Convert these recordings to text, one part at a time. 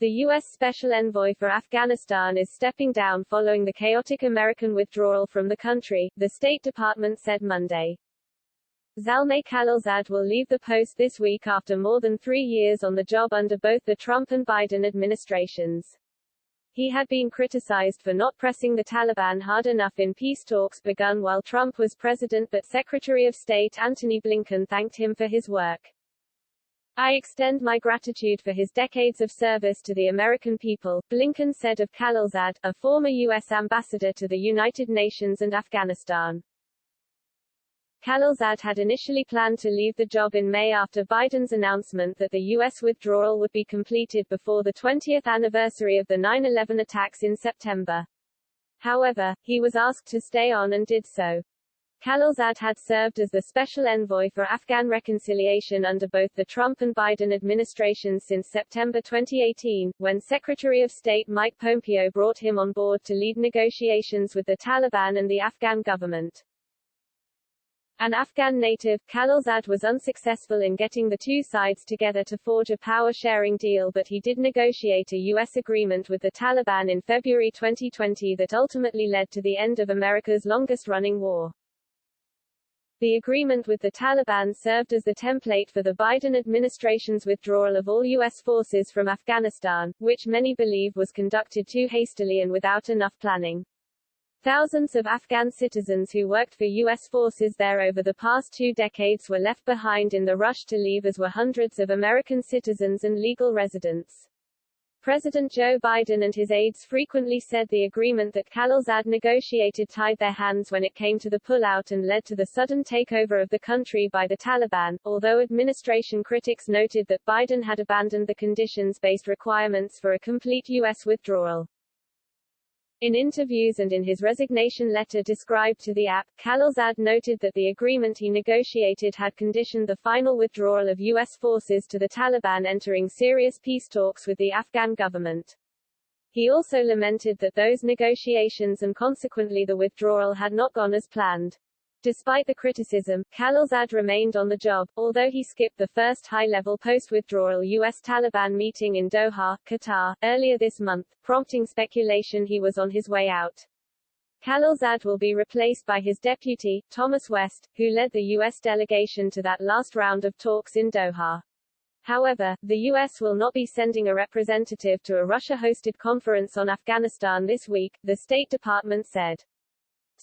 The U.S. Special Envoy for Afghanistan is stepping down following the chaotic American withdrawal from the country, the State Department said Monday. Zalmay Khalilzad will leave the post this week after more than 3 years on the job under both the Trump and Biden administrations. He had been criticized for not pressing the Taliban hard enough in peace talks begun while Trump was president, but Secretary of State Antony Blinken thanked him for his work. "I extend my gratitude for his decades of service to the American people," Blinken said of Khalilzad, a former U.S. ambassador to the United Nations and Afghanistan. Khalilzad had initially planned to leave the job in May after Biden's announcement that the U.S. withdrawal would be completed before the 20th anniversary of the 9/11 attacks in September. However, he was asked to stay on and did so. Khalilzad had served as the special envoy for Afghan reconciliation under both the Trump and Biden administrations since September 2018, when Secretary of State Mike Pompeo brought him on board to lead negotiations with the Taliban and the Afghan government. An Afghan native, Khalilzad was unsuccessful in getting the two sides together to forge a power-sharing deal, but he did negotiate a U.S. agreement with the Taliban in February 2020 that ultimately led to the end of America's longest-running war. The agreement with the Taliban served as the template for the Biden administration's withdrawal of all U.S. forces from Afghanistan, which many believe was conducted too hastily and without enough planning. Thousands of Afghan citizens who worked for U.S. forces there over the past 2 decades were left behind in the rush to leave, as were hundreds of American citizens and legal residents. President Joe Biden and his aides frequently said the agreement that Khalilzad negotiated tied their hands when it came to the pullout and led to the sudden takeover of the country by the Taliban, although administration critics noted that Biden had abandoned the conditions-based requirements for a complete U.S. withdrawal. In interviews and in his resignation letter described to the app, Khalilzad noted that the agreement he negotiated had conditioned the final withdrawal of U.S. forces to the Taliban entering serious peace talks with the Afghan government. He also lamented that those negotiations and consequently the withdrawal had not gone as planned. Despite the criticism, Khalilzad remained on the job, although he skipped the first high-level post-withdrawal U.S. Taliban meeting in Doha, Qatar, earlier this month, prompting speculation he was on his way out. Khalilzad will be replaced by his deputy, Thomas West, who led the U.S. delegation to that last round of talks in Doha. However, the U.S. will not be sending a representative to a Russia-hosted conference on Afghanistan this week, the State Department said.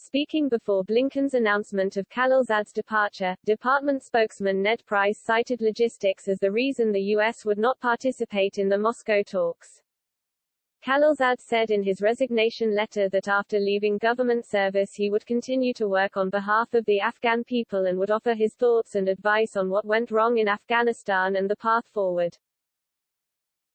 Speaking before Blinken's announcement of Khalilzad's departure, department spokesman Ned Price cited logistics as the reason the U.S. would not participate in the Moscow talks. Khalilzad said in his resignation letter that after leaving government service he would continue to work on behalf of the Afghan people and would offer his thoughts and advice on what went wrong in Afghanistan and the path forward.